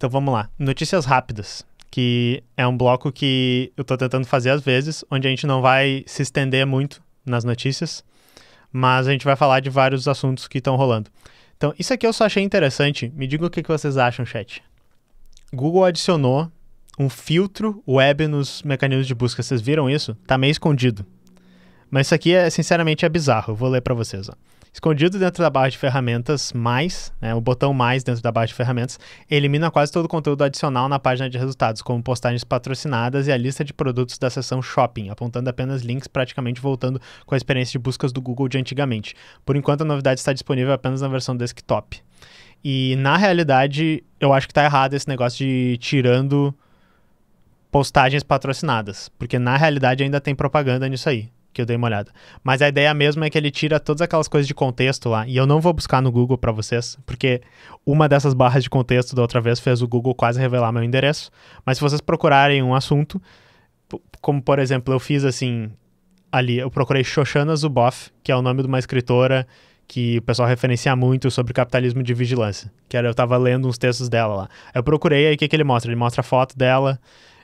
Então vamos lá. Notícias rápidas, que é um bloco que eu tô tentando fazer às vezes, onde a gente não vai se estender muito nas notícias, mas a gente vai falar de vários assuntos que estão rolando. Então, isso aqui eu só achei interessante. Me digam o que vocês acham, chat. Google adicionou um filtro web nos mecanismos de busca. Vocês viram isso? Tá meio escondido. Mas isso aqui, sinceramente, é bizarro. Eu vou ler para vocês. Ó. Escondido dentro da barra de ferramentas, mais, né, o botão mais dentro da barra de ferramentas, elimina quase todo o conteúdo adicional na página de resultados, como postagens patrocinadas e a lista de produtos da seção Shopping, apontando apenas links, praticamente voltando com a experiência de buscas do Google de antigamente. Por enquanto, a novidade está disponível apenas na versão desktop. E, na realidade, eu acho que está errado esse negócio de tirando postagens patrocinadas, porque, na realidade, ainda tem propaganda nisso aí, que eu dei uma olhada. Mas a ideia mesmo é que ele tira todas aquelas coisas de contexto lá, e eu não vou buscar no Google para vocês, porque uma dessas barras de contexto da outra vez fez o Google quase revelar meu endereço, mas se vocês procurarem um assunto, como por exemplo, eu fiz assim, ali, eu procurei Shoshana Zuboff, que é o nome de uma escritora que o pessoal referencia muito sobre capitalismo de vigilância, que era, eu tava lendo uns textos dela lá. Eu procurei, aí o que ele mostra? Ele mostra a foto dela,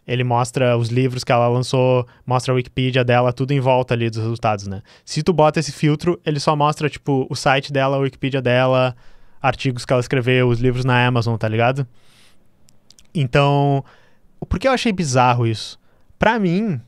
ele mostra os livros que ela lançou, mostra a Wikipedia dela, tudo em volta ali dos resultados, né? Se tu bota esse filtro, ele só mostra, tipo, o site dela, a Wikipedia dela, artigos que ela escreveu, os livros na Amazon, tá ligado? Então, por que eu achei bizarro isso? Pra mim,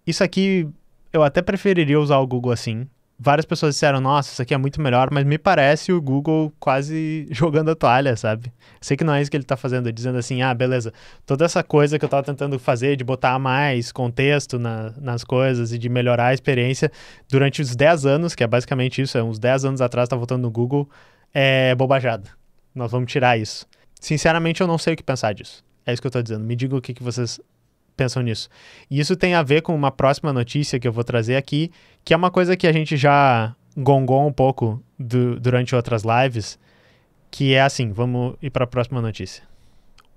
isso aqui, eu até preferiria usar o Google assim. Várias pessoas disseram, nossa, isso aqui é muito melhor, mas me parece o Google quase jogando a toalha, sabe? Sei que não é isso que ele tá fazendo, dizendo assim, ah, beleza, toda essa coisa que eu tava tentando fazer, de botar mais contexto nas coisas e de melhorar a experiência durante os 10 anos, que é basicamente isso, uns 10 anos atrás tava votando no Google, é bobajada. Nós vamos tirar isso. Sinceramente, eu não sei o que pensar disso. É isso que eu tô dizendo. Me digam o que vocês pensam nisso. E isso tem a ver com uma próxima notícia que eu vou trazer aqui, que é uma coisa que a gente já gongou um pouco durante outras lives, que é assim, vamos ir para a próxima notícia.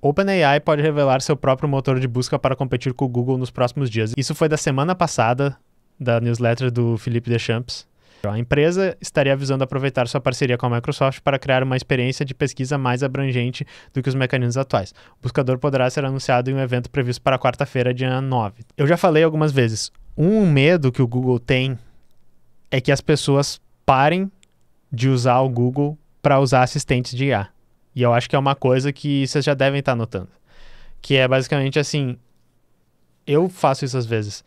OpenAI pode revelar seu próprio motor de busca para competir com o Google nos próximos dias. Isso foi da semana passada, da newsletter do Philippe Deschamps. A empresa estaria visando aproveitar sua parceria com a Microsoft para criar uma experiência de pesquisa mais abrangente do que os mecanismos atuais. O buscador poderá ser anunciado em um evento previsto para quarta-feira, dia 9. Eu já falei algumas vezes, um medo que o Google tem é que as pessoas parem de usar o Google para usar assistentes de IA. E eu acho que é uma coisa que vocês já devem estar notando. Que é basicamente assim, eu faço isso às vezes.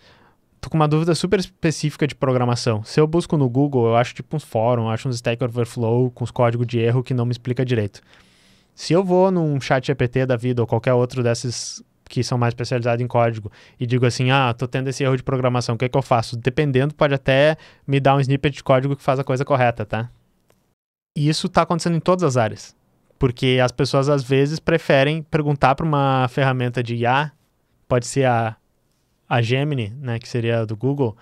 Tô com uma dúvida super específica de programação. Se eu busco no Google, eu acho tipo uns fóruns, eu acho uns Stack Overflow com os códigos de erro que não me explica direito. Se eu vou num chat GPT da vida ou qualquer outro desses que são mais especializados em código e digo assim, ah, tô tendo esse erro de programação, o que é que eu faço? Dependendo, pode até me dar um snippet de código que faz a coisa correta, tá? E isso tá acontecendo em todas as áreas. Porque as pessoas às vezes preferem perguntar para uma ferramenta de IA, pode ser a Gemini, né, que seria do Google,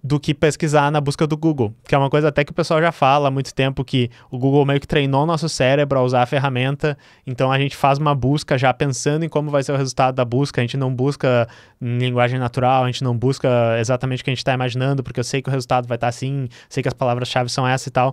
do que pesquisar na busca do Google, que é uma coisa até que o pessoal já fala há muito tempo, que o Google meio que treinou o nosso cérebro a usar a ferramenta, então a gente faz uma busca já pensando em como vai ser o resultado da busca, a gente não busca em linguagem natural, a gente não busca exatamente o que a gente está imaginando, porque eu sei que o resultado vai estar assim, sei que as palavras-chave são essas e tal,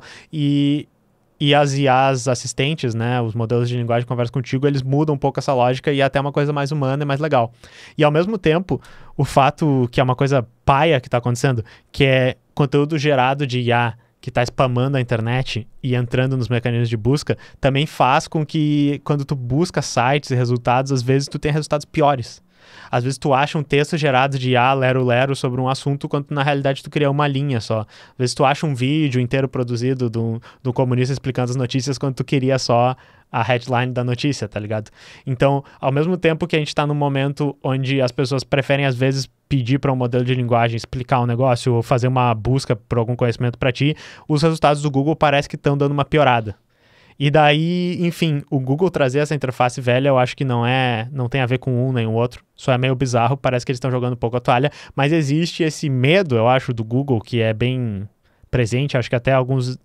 e as IAs assistentes, né, os modelos de linguagem que conversam contigo, eles mudam um pouco essa lógica e é até uma coisa mais humana e mais legal. E ao mesmo tempo, o fato que é uma coisa paia que está acontecendo, que é conteúdo gerado de IA que está spamando a internet e entrando nos mecanismos de busca, também faz com que quando tu busca sites e resultados, às vezes tu tenha resultados piores. Às vezes tu acha um texto gerado de IA, lero sobre um assunto, quando na realidade tu cria uma linha só. Às vezes tu acha um vídeo inteiro produzido do comunista explicando as notícias, quando tu queria só a headline da notícia, tá ligado? Então, ao mesmo tempo que a gente tá num momento onde as pessoas preferem às vezes pedir para um modelo de linguagem explicar um negócio ou fazer uma busca por algum conhecimento para ti, os resultados do Google parece que estão dando uma piorada. E daí, enfim, o Google trazer essa interface velha, eu acho que não tem a ver com um nem o outro. Só é meio bizarro, parece que eles estão jogando um pouco a toalha. Mas existe esse medo, eu acho, do Google, que é bem presente. Acho que até algumas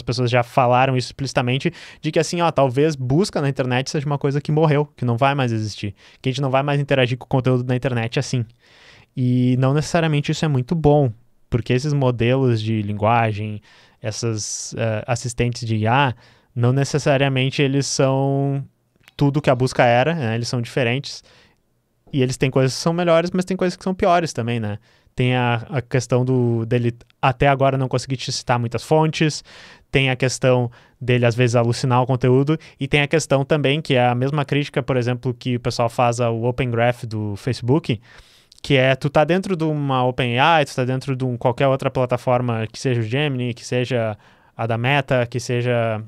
pessoas já falaram isso explicitamente, de que assim, ó, talvez busca na internet seja uma coisa que morreu, que não vai mais existir. Que a gente não vai mais interagir com o conteúdo da internet assim. E não necessariamente isso é muito bom, porque esses modelos de linguagem, essas assistentes de IA, não necessariamente eles são tudo que a busca era, né? Eles são diferentes. E eles têm coisas que são melhores, mas tem coisas que são piores também, né? Tem a questão dele até agora não conseguir te citar muitas fontes, tem a questão dele às vezes alucinar o conteúdo, e tem a questão também, que é a mesma crítica, por exemplo, que o pessoal faz ao Open Graph do Facebook, que é tu tá dentro de uma OpenAI, tu tá dentro de qualquer outra plataforma, que seja o Gemini, que seja a da Meta, que seja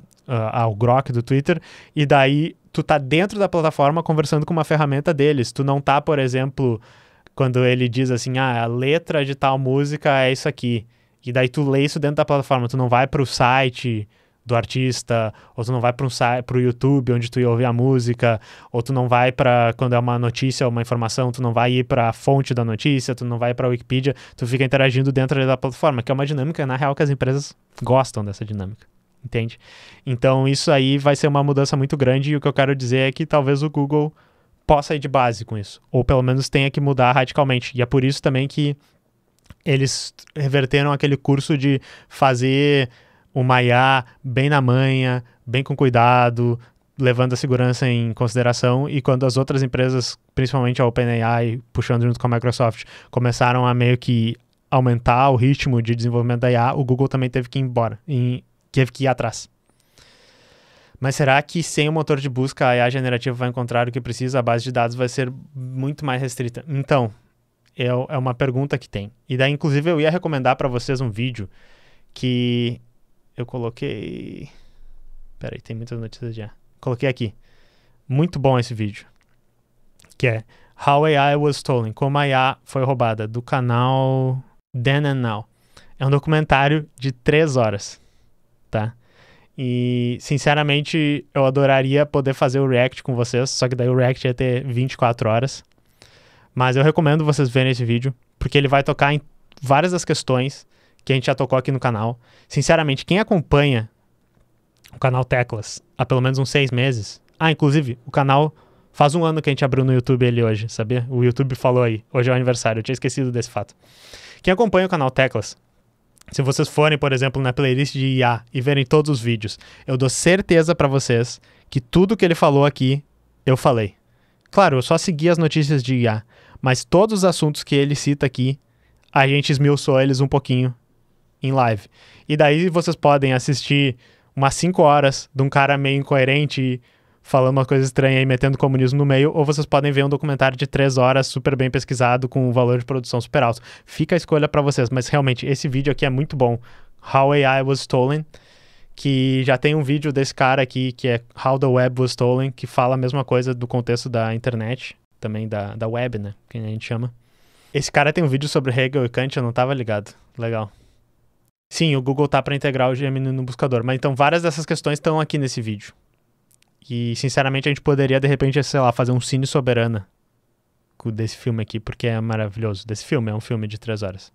o Grok do Twitter, e daí tu tá dentro da plataforma conversando com uma ferramenta deles. Tu não tá, por exemplo, quando ele diz assim, a letra de tal música é isso aqui, e daí tu lê isso dentro da plataforma, tu não vai pro site do artista, ou tu não vai pro YouTube onde tu ia ouvir a música, ou tu não vai para quando é uma notícia ou uma informação, tu não vai ir para a fonte da notícia, tu não vai para a Wikipedia, tu fica interagindo dentro da plataforma, que é uma dinâmica, na real, que as empresas gostam dessa dinâmica, entende? Então isso aí vai ser uma mudança muito grande, e o que eu quero dizer é que talvez o Google possa ir de base com isso, ou pelo menos tenha que mudar radicalmente, e é por isso também que eles reverteram aquele curso de fazer uma IA bem na manha, bem com cuidado, levando a segurança em consideração, e quando as outras empresas, principalmente a OpenAI, puxando junto com a Microsoft, começaram a meio que aumentar o ritmo de desenvolvimento da IA, o Google também teve que ir embora, teve que ir atrás. Mas será que sem o motor de busca a IA generativa vai encontrar o que precisa? A base de dados vai ser muito mais restrita? Então, é uma pergunta que tem. E daí, inclusive, eu ia recomendar para vocês um vídeo que eu coloquei... Peraí, tem muitas notícias já. Coloquei aqui. Muito bom esse vídeo. Que é How AI Was Stolen. Como a IA foi roubada. Do canal Then and Now. É um documentário de 3 horas. Tá? E, sinceramente, eu adoraria poder fazer o react com vocês. Só que daí o react ia ter 24 horas. Mas eu recomendo vocês verem esse vídeo. Porque ele vai tocar em várias das questões que a gente já tocou aqui no canal. Sinceramente, quem acompanha o canal Teclas há pelo menos uns 6 meses... inclusive, o canal faz 1 ano que a gente abriu no YouTube ele hoje, sabia? O YouTube falou aí, hoje é o aniversário, eu tinha esquecido desse fato. Quem acompanha o canal Teclas, se vocês forem, por exemplo, na playlist de IA e verem todos os vídeos, eu dou certeza pra vocês que tudo que ele falou aqui, eu falei. Claro, eu só segui as notícias de IA, mas todos os assuntos que ele cita aqui, a gente esmiuçou eles um pouquinho em live. E daí vocês podem assistir umas 5 horas de um cara meio incoerente falando uma coisa estranha e metendo comunismo no meio, ou vocês podem ver um documentário de 3 horas super bem pesquisado com um valor de produção super alto. Fica a escolha para vocês, mas realmente esse vídeo aqui é muito bom. How AI Was Stolen, que já tem um vídeo desse cara aqui que é How the Web Was Stolen, que fala a mesma coisa do contexto da internet, também da web, né, que a gente chama. Esse cara tem um vídeo sobre Hegel e Kant, eu não tava ligado. Legal. Sim, o Google tá para integrar o Gemini no buscador, mas então várias dessas questões estão aqui nesse vídeo. E, sinceramente, a gente poderia, de repente, sei lá, fazer um Cine Soberana desse filme aqui, porque é maravilhoso. Desse filme, é um filme de 3 horas.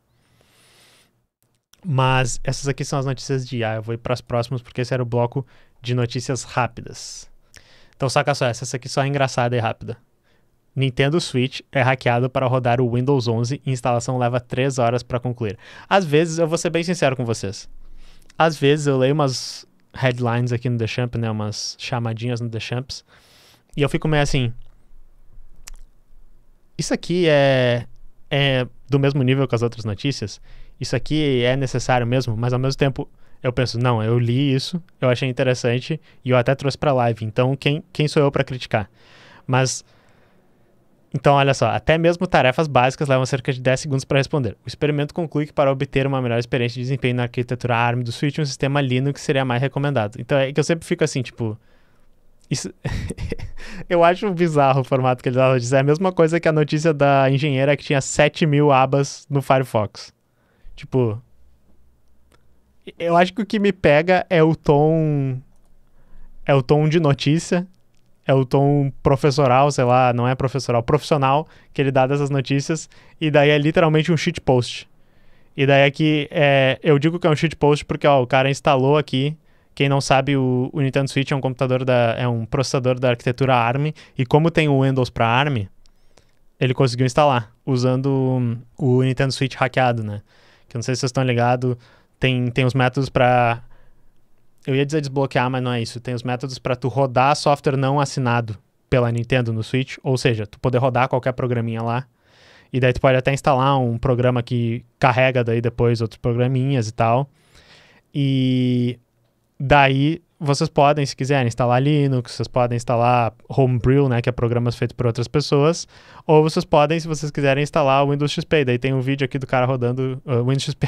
Mas essas aqui são as notícias de IA. Eu vou ir para as próximas, porque esse era o bloco de notícias rápidas. Então, saca só, essa aqui só é engraçada e rápida. Nintendo Switch é hackeado para rodar o Windows 11 e a instalação leva 3 horas para concluir. Às vezes, eu vou ser bem sincero com vocês. Às vezes eu leio umas headlines aqui no The Champ, né, umas chamadinhas no The Champs, e eu fico meio assim, isso aqui é do mesmo nível que as outras notícias? Isso aqui é necessário mesmo? Mas ao mesmo tempo eu penso, não, eu li isso, eu achei interessante e eu até trouxe pra live, então quem sou eu para criticar? Mas então, olha só, até mesmo tarefas básicas levam cerca de 10 segundos para responder. O experimento conclui que para obter uma melhor experiência de desempenho na arquitetura ARM do Switch, um sistema Linux seria mais recomendado. Então é que eu sempre fico assim, tipo... Isso... eu acho bizarro o formato que eles davam. É a mesma coisa que a notícia da engenheira que tinha 7.000 abas no Firefox. Tipo... Eu acho que o que me pega é o tom... É o tom de notícia... É o tom professoral, sei lá, não é professoral, profissional que ele dá dessas notícias, e daí é literalmente um shitpost. E daí aqui, eu digo que é um shitpost porque ó, o cara instalou aqui, quem não sabe, o Nintendo Switch é um computador, é um processador da arquitetura ARM, e como tem o Windows para ARM, ele conseguiu instalar, usando o Nintendo Switch hackeado, né? Que eu não sei se vocês estão ligados, tem os métodos para... Eu ia dizer desbloquear, mas não é isso. Tem os métodos para tu rodar software não assinado pela Nintendo no Switch, ou seja, tu poder rodar qualquer programinha lá, e daí tu pode até instalar um programa que carrega daí depois outros programinhas e tal, e daí vocês podem, se quiserem, instalar Linux, vocês podem instalar Homebrew, né, que é programas feitos por outras pessoas, ou vocês podem, se vocês quiserem, instalar o Windows XP, daí tem um vídeo aqui do cara rodando Windows XP.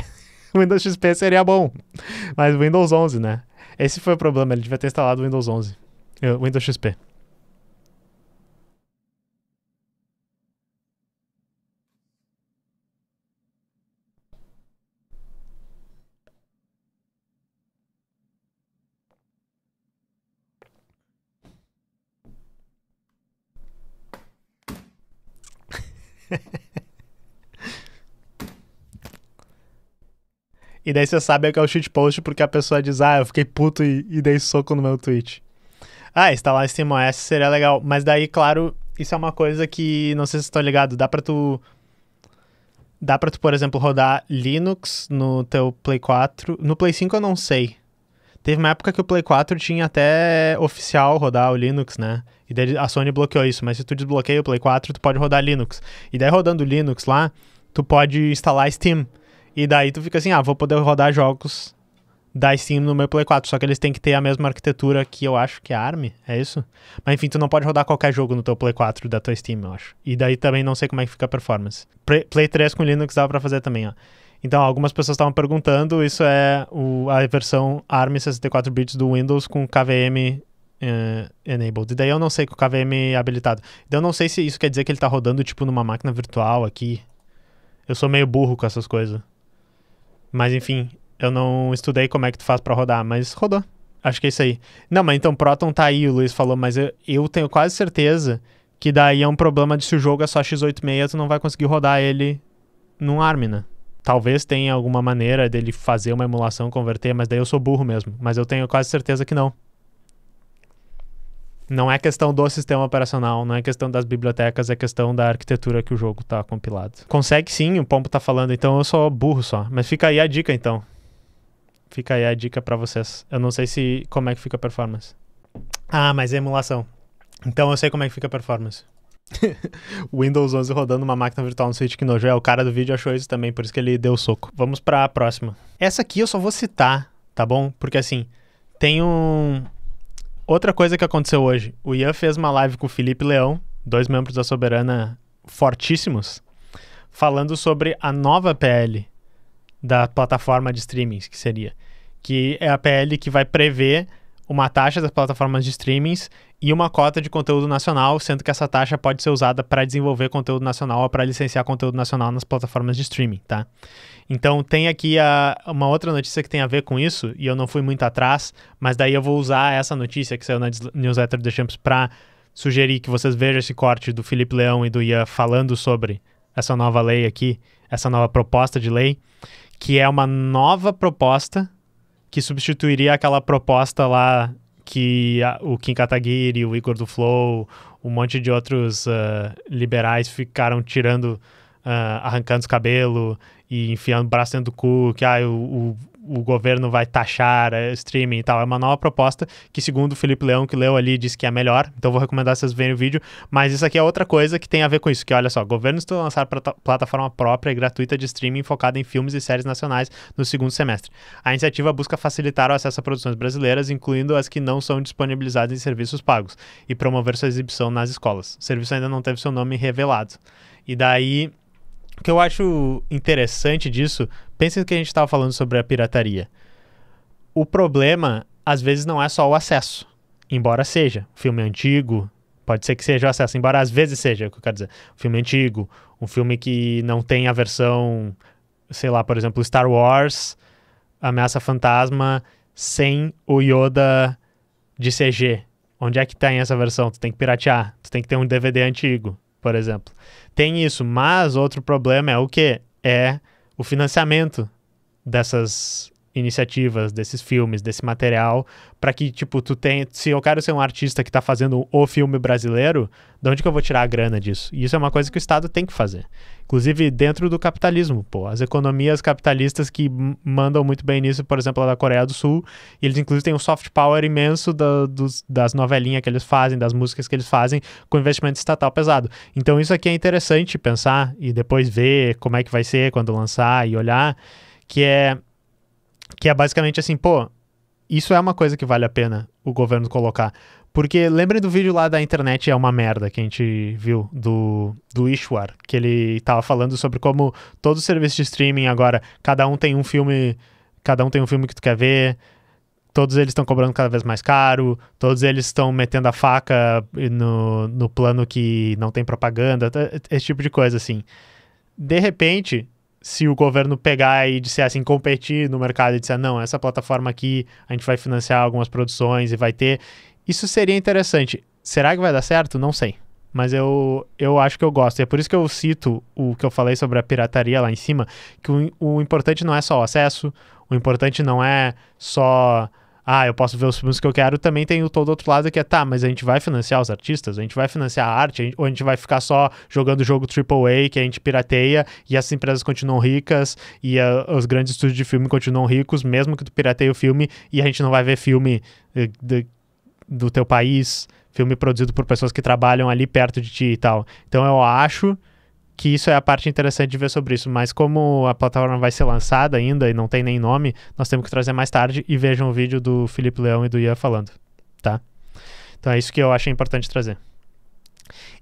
O Windows XP seria bom, mas o Windows 11, né? Esse foi o problema, ele devia ter instalado o Windows 11, Windows XP. E daí você sabe que é o shitpost porque a pessoa diz, eu fiquei puto e dei soco no meu tweet. Instalar SteamOS seria legal. Mas daí, claro, isso é uma coisa que, não sei se você tá ligado, dá pra tu, por exemplo, rodar Linux no teu Play 4. No Play 5 eu não sei. Teve uma época que o Play 4 tinha até oficial rodar o Linux, né? E daí a Sony bloqueou isso. Mas se tu desbloqueia o Play 4, tu pode rodar Linux. E daí rodando Linux lá, tu pode instalar Steam. E daí tu fica assim, vou poder rodar jogos da Steam no meu Play 4, só que eles têm que ter a mesma arquitetura que eu acho que é a ARM, é isso? Mas enfim, tu não pode rodar qualquer jogo no teu Play 4 da tua Steam, eu acho. E daí também não sei como é que fica a performance. Play 3 com Linux dá pra fazer também, ó. Então, algumas pessoas estavam perguntando, isso é a versão ARM 64 bits do Windows com KVM enabled. E daí eu não sei com o KVM habilitado. Então eu não sei se isso quer dizer que ele tá rodando tipo numa máquina virtual aqui. Eu sou meio burro com essas coisas. Mas enfim, eu não estudei como é que tu faz pra rodar, mas rodou. Acho que é isso aí. Não, mas então Proton tá aí, o Luiz falou, mas eu tenho quase certeza que daí é um problema de se o jogo é só x86, tu não vai conseguir rodar ele num ARM, né? Talvez tenha alguma maneira dele fazer uma emulação, converter, mas daí eu sou burro mesmo. Mas eu tenho quase certeza que não. Não é questão do sistema operacional, não é questão das bibliotecas, é questão da arquitetura que o jogo tá compilado. Consegue sim, o Pompo tá falando, então eu sou burro só. Mas fica aí a dica, então. Fica aí a dica pra vocês. Eu não sei como é que fica a performance. Mas é emulação. Então eu sei como é que fica a performance. O Windows 11 rodando uma máquina virtual no Switch, que nojo. O cara do vídeo achou isso também, por isso que ele deu soco. Vamos pra próxima. Essa aqui eu só vou citar, tá bom? Porque assim, tem outra coisa que aconteceu hoje. O Ian fez uma live com o Felipe Leão, 2 membros da Soberana fortíssimos, falando sobre a nova PL da plataforma de streaming, que é a PL que vai prever uma taxa das plataformas de streamings e uma cota de conteúdo nacional, sendo que essa taxa pode ser usada para desenvolver conteúdo nacional ou para licenciar conteúdo nacional nas plataformas de streaming, tá? Então tem aqui uma outra notícia que tem a ver com isso, e eu não fui muito atrás, mas daí eu vou usar essa notícia que saiu na newsletter do The Champs para sugerir que vocês vejam esse corte do Felipe Leão e do Ian falando sobre essa nova lei aqui, essa nova proposta de lei, que é uma nova proposta que substituiria aquela proposta lá que o Kim Kataguiri, o Igor do Flow, um monte de outros liberais ficaram tirando, arrancando os cabelos e enfiando o braço dentro do cu, que o governo vai taxar streaming e tal. É uma nova proposta que, segundo o Felipe Leão, que leu ali, disse que é melhor. Então vou recomendar vocês verem o vídeo. Mas isso aqui é outra coisa que tem a ver com isso, que olha só, governo está lançar plataforma própria e gratuita de streaming focada em filmes e séries nacionais no segundo semestre. A iniciativa busca facilitar o acesso a produções brasileiras, incluindo as que não são disponibilizadas em serviços pagos, e promover sua exibição nas escolas. O serviço ainda não teve seu nome revelado. E daí, o que eu acho interessante disso, pensem que a gente estava falando sobre a pirataria. O problema, às vezes, não é só o acesso. Embora seja. Filme antigo, pode ser que seja o acesso. Embora às vezes seja, é o que eu quero dizer. Filme antigo, um filme que não tem a versão, sei lá, por exemplo, Star Wars, Ameaça Fantasma, sem o Yoda de CG. Onde é que tem essa versão? Tu tem que piratear. Tu tem que ter um DVD antigo, por exemplo. Tem isso, mas outro problema é o quê? É o financiamento dessas iniciativas, desses filmes, desse material, para que, tipo, se eu quero ser um artista que tá fazendo o filme brasileiro, de onde que eu vou tirar a grana disso? E isso é uma coisa que o Estado tem que fazer. Inclusive, dentro do capitalismo, pô, as economias capitalistas que mandam muito bem nisso, por exemplo, a da Coreia do Sul, e eles inclusive têm um soft power imenso das novelinhas que eles fazem, das músicas que eles fazem, com investimento estatal pesado. Então isso aqui é interessante pensar e depois ver como é que vai ser quando lançar e olhar, que é basicamente assim, pô, isso é uma coisa que vale a pena o governo colocar. Porque lembrem do vídeo lá da internet é uma merda que a gente viu do Ishwar, que ele tava falando sobre como todos os serviços de streaming agora, cada um tem um filme que tu quer ver, todos eles estão cobrando cada vez mais caro, todos eles estão metendo a faca no plano que não tem propaganda, esse tipo de coisa assim. De repente, se o governo pegar e disser assim, competir no mercado e disser, não, essa plataforma aqui a gente vai financiar algumas produções e vai ter... Isso seria interessante. Será que vai dar certo? Não sei. Mas eu acho que eu gosto. E é por isso que eu cito o que eu falei sobre a pirataria lá em cima, que o importante não é só o acesso, o importante não é só... eu posso ver os filmes que eu quero, também tem o todo outro lado que é, mas a gente vai financiar os artistas, a gente vai financiar a arte, ou a gente vai ficar só jogando jogo AAA que a gente pirateia e essas empresas continuam ricas e os grandes estúdios de filme continuam ricos, mesmo que tu pirateie o filme e a gente não vai ver filme do teu país, filme produzido por pessoas que trabalham ali perto de ti e tal. Então eu acho que isso é a parte interessante de ver sobre isso, mas como a plataforma vai ser lançada ainda e não tem nem nome, nós temos que trazer mais tarde e vejam o vídeo do Felipe Leão e do Ian falando, tá? Então é isso que eu achei importante trazer.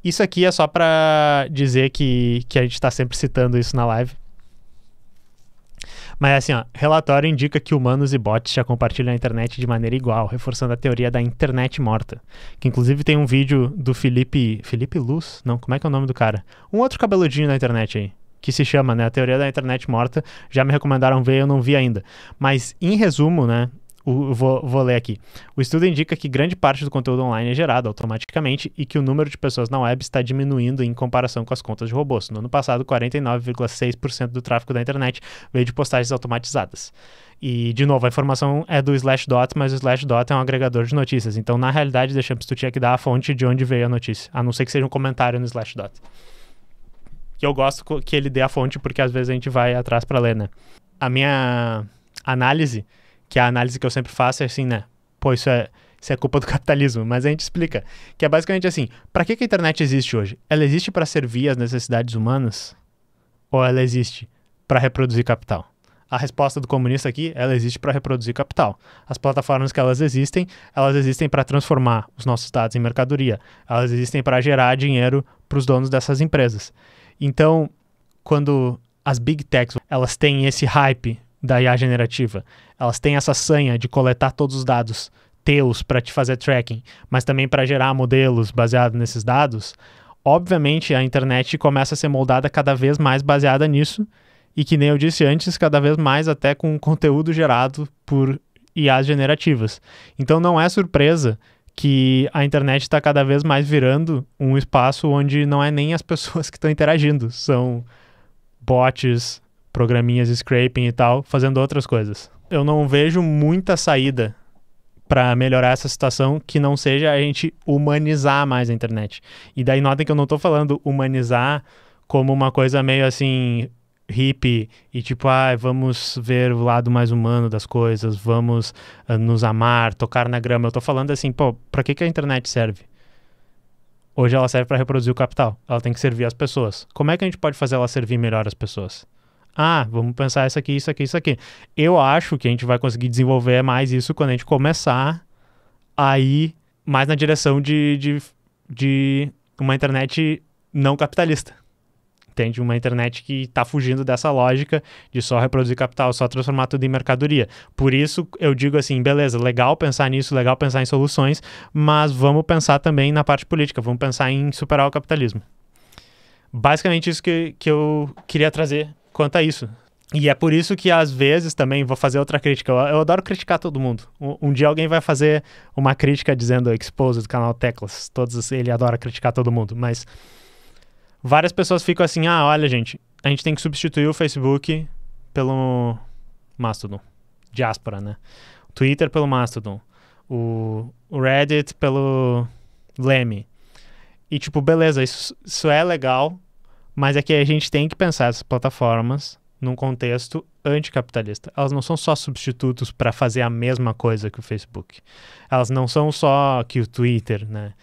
Isso aqui é só pra dizer que a gente tá sempre citando isso na live. Mas assim, relatório indica que humanos e bots já compartilham a internet de maneira igual, reforçando a teoria da internet morta. Que inclusive tem um vídeo do Felipe Luz? Não, como é que é o nome do cara? Um outro cabeludinho na internet aí, que se chama, né, a teoria da internet morta. Já me recomendaram ver, eu não vi ainda. Mas, em resumo, né, vou ler aqui. O estudo indica que grande parte do conteúdo online é gerado automaticamente e que o número de pessoas na web está diminuindo em comparação com as contas de robôs. No ano passado, 49,6% do tráfego da internet veio de postagens automatizadas. E, de novo, a informação é do Slashdot, mas o Slashdot é um agregador de notícias. Então, na realidade, deixamos tu tinha que dar a fonte de onde veio a notícia, a não ser que seja um comentário no Slashdot. Que eu gosto que ele dê a fonte, porque às vezes a gente vai atrás para ler, né? A minha análise, que é a análise que eu sempre faço, é assim, né? Pô, isso é culpa do capitalismo, mas a gente explica. Que é basicamente assim, para que a internet existe hoje? Ela existe para servir as necessidades humanas? Ou ela existe para reproduzir capital? A resposta do comunista aqui, ela existe para reproduzir capital. As plataformas que elas existem para transformar os nossos dados em mercadoria. Elas existem para gerar dinheiro para os donos dessas empresas. Então, quando as big techs, elas têm esse hype da IA generativa, elas têm essa sanha de coletar todos os dados teus para te fazer tracking, mas também para gerar modelos baseados nesses dados, obviamente a internet começa a ser moldada cada vez mais baseada nisso, e que nem eu disse antes, cada vez mais até com conteúdo gerado por IAs generativas. Então não é surpresa que a internet está cada vez mais virando um espaço onde não é nem as pessoas que estão interagindo, são bots, programinhas scraping e tal, fazendo outras coisas. Eu não vejo muita saída para melhorar essa situação que não seja a gente humanizar mais a internet. E daí notem que eu não tô falando humanizar como uma coisa meio assim hippie e tipo, vamos ver o lado mais humano das coisas, vamos nos amar, tocar na grama. Eu tô falando assim, pô, pra que a internet serve? Hoje ela serve para reproduzir o capital. Ela tem que servir as pessoas. Como é que a gente pode fazer ela servir melhor as pessoas? Vamos pensar isso aqui, isso aqui, isso aqui. Eu acho que a gente vai conseguir desenvolver mais isso quando a gente começar a ir mais na direção de uma internet não capitalista. Entende? Uma internet que está fugindo dessa lógica de só reproduzir capital, só transformar tudo em mercadoria. Por isso eu digo assim, beleza, legal pensar nisso, legal pensar em soluções, mas vamos pensar também na parte política, vamos pensar em superar o capitalismo. Basicamente isso que eu queria trazer quanto a isso. E é por isso que às vezes também vou fazer outra crítica. Eu adoro criticar todo mundo. Um dia alguém vai fazer uma crítica dizendo expose do canal Teclas. Ele adora criticar todo mundo, mas várias pessoas ficam assim, olha gente, a gente tem que substituir o Facebook pelo Mastodon. diáspora, né? O Twitter pelo Mastodon, o Reddit pelo Lemmy. E, tipo, beleza, isso é legal, mas é que a gente tem que pensar essas plataformas num contexto anticapitalista. Elas não são só substitutos para fazer a mesma coisa que o Facebook. Elas não são só que o Twitter, né?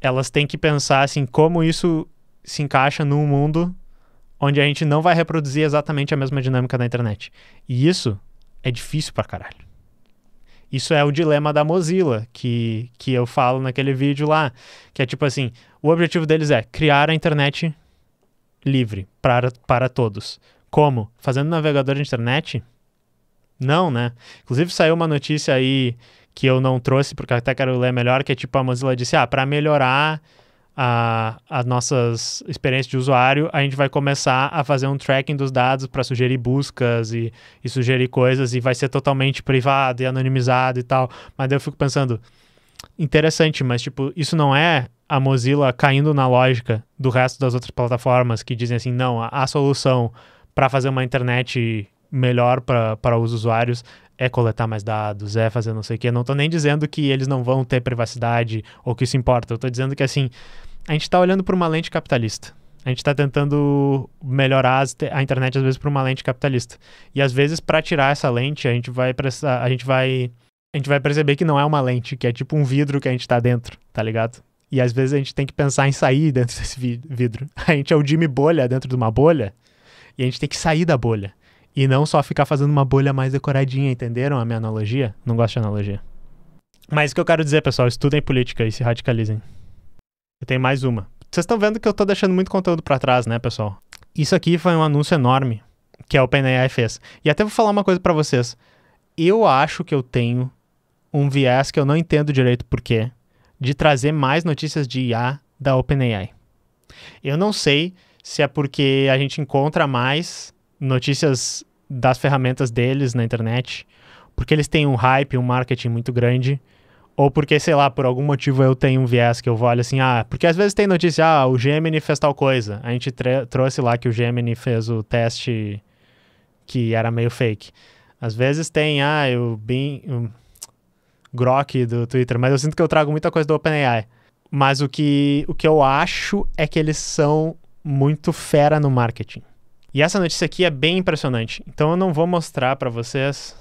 Elas têm que pensar, assim, como isso se encaixa num mundo onde a gente não vai reproduzir exatamente a mesma dinâmica da internet. E isso é difícil pra caralho. Isso é o dilema da Mozilla, que eu falo naquele vídeo lá, que é tipo assim, o objetivo deles é criar a internet livre para todos. Como? Fazendo navegador de internet? Não, né? Inclusive saiu uma notícia aí que eu não trouxe, porque até quero ler melhor, que é tipo a Mozilla disse, para melhorar as nossas experiências de usuário, a gente vai começar a fazer um tracking dos dados para sugerir buscas e sugerir coisas, e vai ser totalmente privado e anonimizado e tal. Mas daí eu fico pensando, interessante, mas tipo, isso não é a Mozilla caindo na lógica do resto das outras plataformas que dizem assim, não, a solução para fazer uma internet melhor para os usuários é coletar mais dados, é fazer não sei o quê. Não tô nem dizendo que eles não vão ter privacidade ou que isso importa. Eu tô dizendo que, assim, a gente tá olhando por uma lente capitalista. A gente tá tentando melhorar a internet, às vezes, por uma lente capitalista. E, às vezes, para tirar essa lente, a gente vai perceber que não é uma lente, que é tipo um vidro que a gente tá dentro, tá ligado? E, às vezes, a gente tem que pensar em sair dentro desse vidro. A gente é o Jimmy Bolha dentro de uma bolha e a gente tem que sair da bolha. E não só ficar fazendo uma bolha mais decoradinha, entenderam a minha analogia? Não gosto de analogia. Mas o que eu quero dizer, pessoal, estudem política e se radicalizem. Eu tenho mais uma. Vocês estão vendo que eu tô deixando muito conteúdo pra trás, né, pessoal? Isso aqui foi um anúncio enorme que a OpenAI fez. E até vou falar uma coisa pra vocês. Eu acho que eu tenho um viés que eu não entendo direito por quê, de trazer mais notícias de IA da OpenAI. Eu não sei se é porque a gente encontra mais notícias das ferramentas deles na internet, porque eles têm um hype, um marketing muito grande, ou porque, sei lá, por algum motivo eu tenho um viés que eu vou olhar assim, porque às vezes tem notícia, o Gemini fez tal coisa. A gente trouxe lá que o Gemini fez o teste que era meio fake. Às vezes tem, o Grok do Twitter, mas eu sinto que eu trago muita coisa do OpenAI. Mas o que eu acho é que eles são muito fera no marketing. E essa notícia aqui é bem impressionante. Então eu não vou mostrar para vocês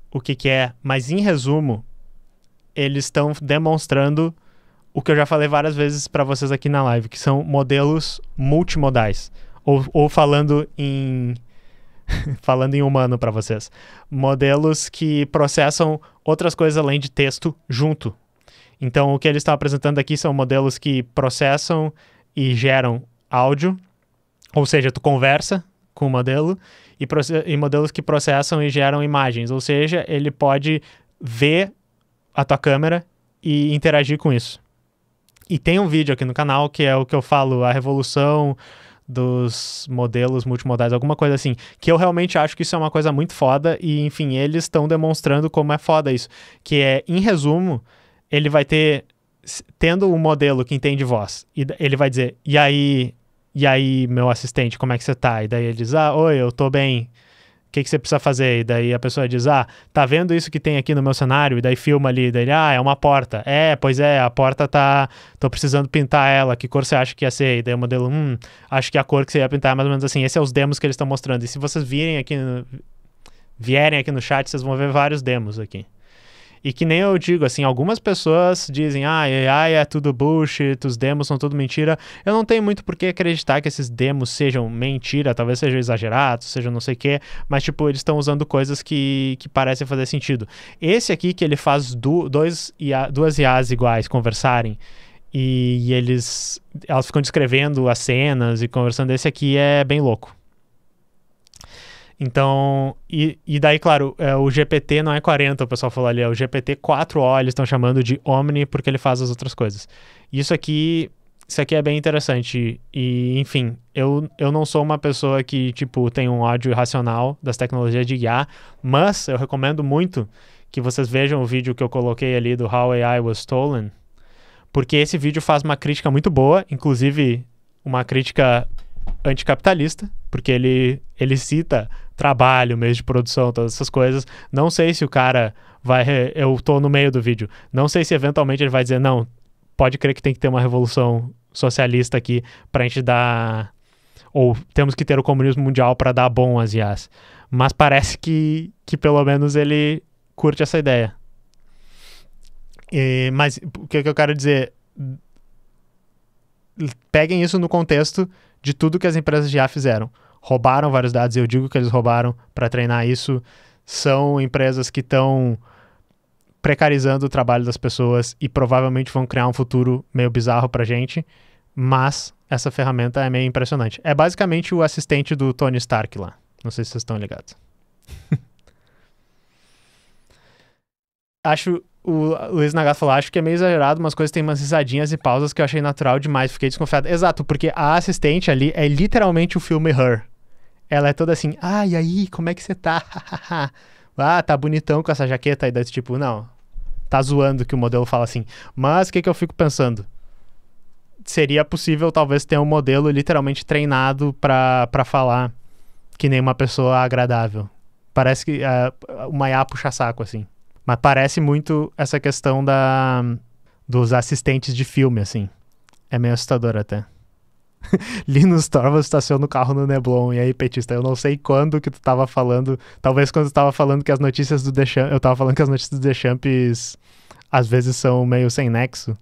o que é, mas em resumo, eles estão demonstrando o que eu já falei várias vezes para vocês aqui na live, que são modelos multimodais. Ou falando em humano para vocês. Modelos que processam outras coisas além de texto junto. Então o que eles estão apresentando aqui são modelos que processam e geram áudio, ou seja, tu conversa com o modelo, e modelos que processam e geram imagens, ou seja, ele pode ver a tua câmera e interagir com isso. E tem um vídeo aqui no canal que é o que eu falo, a revolução dos modelos multimodais, alguma coisa assim, que eu realmente acho que isso é uma coisa muito foda e, enfim, eles estão demonstrando como é foda isso, que é, em resumo, ele vai tendo um modelo que entende voz, e ele vai dizer, e aí, meu assistente, como é que você tá? E daí ele diz, oi, eu tô bem, o que você precisa fazer? E daí a pessoa diz, tá vendo isso que tem aqui no meu cenário? E daí filma ali, daí ele, é uma porta. Pois é, a porta tô precisando pintar ela, que cor você acha que ia ser? E daí o modelo, acho que a cor que você ia pintar é mais ou menos assim. Esses são os demos que eles estão mostrando. E se vocês vierem aqui no chat, vocês vão ver vários demos aqui. E que nem eu digo, assim, algumas pessoas dizem, AI é tudo bullshit, os demos são tudo mentira. Eu não tenho muito por que acreditar que esses demos sejam mentira, talvez sejam exagerados, sejam não sei o quê, mas, tipo, eles estão usando coisas que parecem fazer sentido. Esse aqui que ele faz duas IAs iguais conversarem e elas ficam descrevendo as cenas e conversando, esse aqui é bem louco. Então, e daí, claro, o GPT não é 40, o pessoal falou ali, é o GPT-4o, eles estão chamando de Omni porque ele faz as outras coisas. Isso aqui é bem interessante e, enfim, eu não sou uma pessoa que, tipo, tem um ódio irracional das tecnologias de IA, mas eu recomendo muito que vocês vejam o vídeo que eu coloquei ali do How AI Was Stolen, porque esse vídeo faz uma crítica muito boa, inclusive uma crítica anticapitalista, porque ele cita trabalho, mês de produção, todas essas coisas. Não sei se o cara vai... Eu tô no meio do vídeo. Não sei se eventualmente ele vai dizer, não, pode crer que tem que ter uma revolução socialista aqui pra gente dar... Ou temos que ter o comunismo mundial pra dar bom às IAs. Mas parece que pelo menos ele curte essa ideia. Mas o que eu quero dizer... Peguem isso no contexto de tudo que as empresas de IA fizeram. Roubaram vários dados, eu digo que eles roubaram para treinar isso. São empresas que estão precarizando o trabalho das pessoas e provavelmente vão criar um futuro meio bizarro pra gente, mas essa ferramenta é meio impressionante. É basicamente o assistente do Tony Stark lá. Não sei se vocês estão ligados. O Luiz Nagato falou, acho que é meio exagerado, umas coisas tem umas risadinhas e pausas que eu achei natural demais, fiquei desconfiado. Exato, porque a assistente ali é literalmente o filme Her. Ela é toda assim, e aí, como é que você tá? Tá bonitão com essa jaqueta. E daí tipo, não, tá zoando que o modelo fala assim. Mas o que eu fico pensando? Seria possível talvez ter um modelo literalmente treinado pra falar que nem uma pessoa agradável. Parece que uma IA puxa saco, assim. Mas parece muito essa questão dos assistentes de filme, assim. É meio assustador até. Linus Torvalds estaciona o carro no Neblon. E aí, petista, eu não sei quando que tu tava falando. Talvez quando tu tava falando que as notícias do Deschamps... Eu tava falando que as notícias do Deschamps às vezes são meio sem nexo.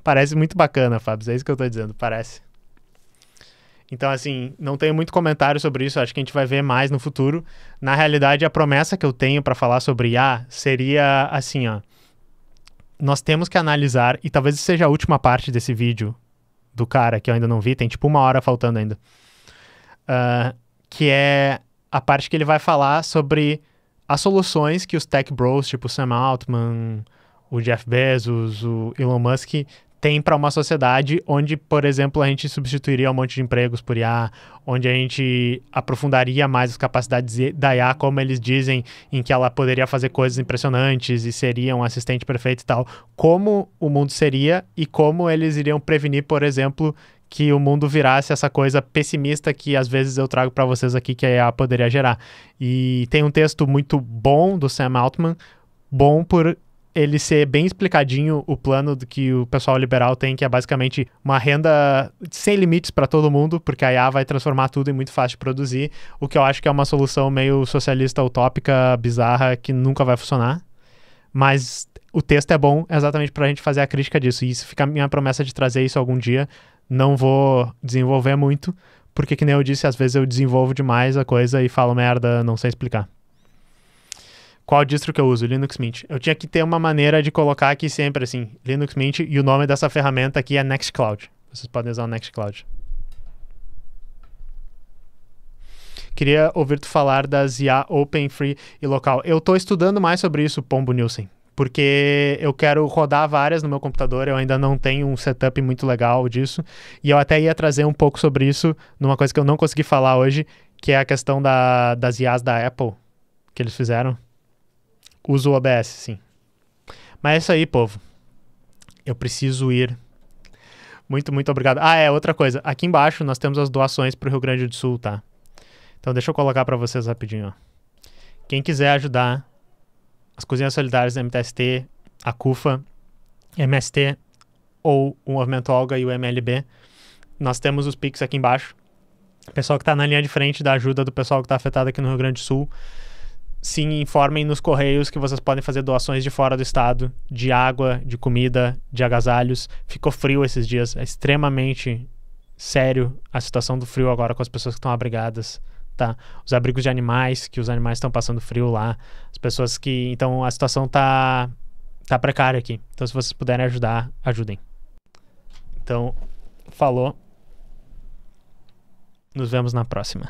Parece muito bacana, Fábio. É isso que eu tô dizendo, parece. Então, assim, não tenho muito comentário sobre isso. Acho que a gente vai ver mais no futuro. Na realidade, a promessa que eu tenho pra falar sobre IA seria assim, ó. Nós temos que analisar, e talvez seja a última parte desse vídeo do cara que eu ainda não vi, tem tipo 1 hora faltando ainda, que é a parte que ele vai falar sobre as soluções que os tech bros, tipo o Sam Altman, o Jeff Bezos, o Elon Musk, têm para uma sociedade onde, por exemplo, a gente substituiria um monte de empregos por IA, onde a gente aprofundaria mais as capacidades da IA, como eles dizem, em que ela poderia fazer coisas impressionantes e seria um assistente perfeito e tal. Como o mundo seria e como eles iriam prevenir, por exemplo, que o mundo virasse essa coisa pessimista que às vezes eu trago para vocês aqui que a IA poderia gerar. E tem um texto muito bom do Sam Altman, bom por ele ser bem explicadinho o plano que o pessoal liberal tem, que é basicamente uma renda sem limites para todo mundo, porque a IA vai transformar tudo em muito fácil de produzir, o que eu acho que é uma solução meio socialista, utópica, bizarra, que nunca vai funcionar. Mas o texto é bom exatamente para a gente fazer a crítica disso, e isso fica a minha promessa de trazer isso algum dia. Não vou desenvolver muito, porque, que nem eu disse, às vezes eu desenvolvo demais a coisa e falo merda, não sei explicar. Qual distro que eu uso? Linux Mint. Eu tinha que ter uma maneira de colocar aqui sempre, assim, Linux Mint, e o nome dessa ferramenta aqui é Nextcloud. Vocês podem usar o Nextcloud. Queria ouvir tu falar das IA Open, Free e Local. Eu tô estudando mais sobre isso, Pombo Nielsen, porque eu quero rodar várias no meu computador, eu ainda não tenho um setup muito legal disso, e eu até ia trazer um pouco sobre isso numa coisa que eu não consegui falar hoje, que é a questão das IAs da Apple, que eles fizeram. Uso o OBS, sim. Mas é isso aí, povo. Eu preciso ir. Muito, muito obrigado. Outra coisa. Aqui embaixo nós temos as doações pro Rio Grande do Sul, tá? Então deixa eu colocar pra vocês rapidinho, ó. Quem quiser ajudar as Cozinhas Solidárias da MTST, a CUFA, MST ou o Movimento Olga e o MLB, nós temos os Pix aqui embaixo. O pessoal que tá na linha de frente da ajuda do pessoal que tá afetado aqui no Rio Grande do Sul, sim, informem nos correios que vocês podem fazer doações de fora do estado, de água, de comida, de agasalhos. Ficou frio esses dias, é extremamente sério a situação do frio agora com as pessoas que estão abrigadas, tá? Os abrigos de animais, que os animais estão passando frio lá, as pessoas que... Então a situação tá precária aqui. Então se vocês puderem ajudar, ajudem. Então, falou. Nos vemos na próxima.